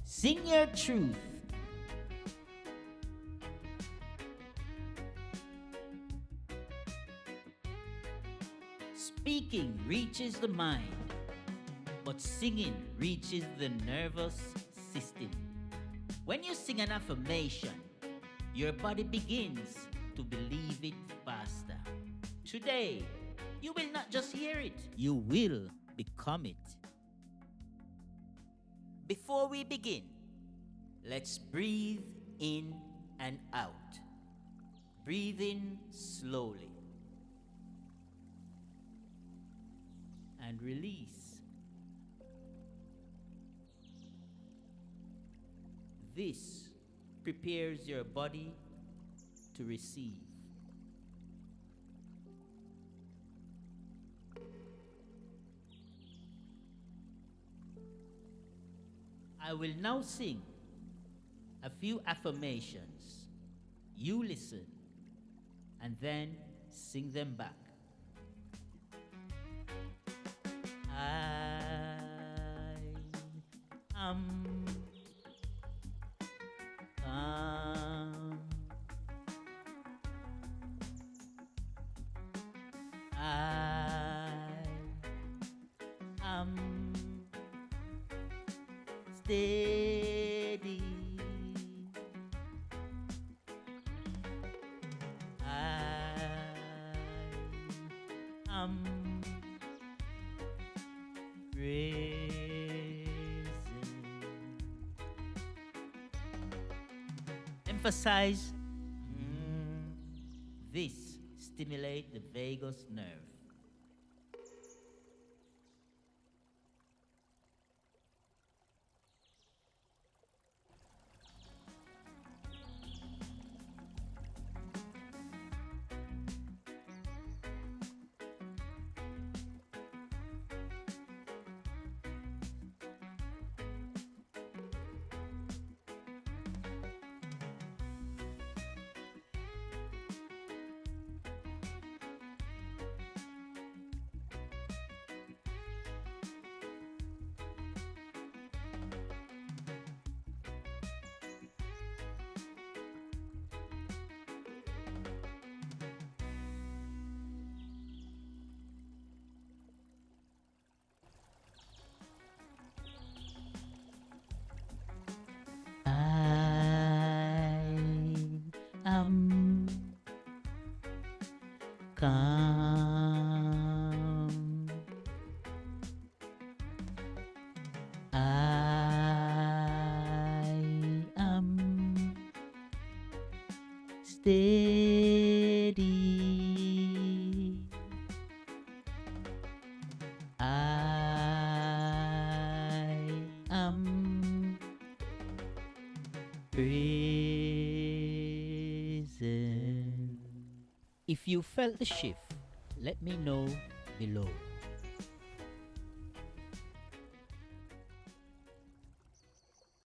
Sing your truth. Speaking reaches the mind, but singing reaches the nervous system. When you sing an affirmation, your body begins to believe it faster. Today, you will not just hear it, you will become it. Before we begin, let's breathe in and out. Breathe in slowly and release. This prepares your body to receive. I will now sing a few affirmations. You listen and then sing them back. I am calm. I am steady. I am present. Emphasize this stimulate the vagus nerve. I am calm. I am steady. I am present. If you felt the shift, let me know below.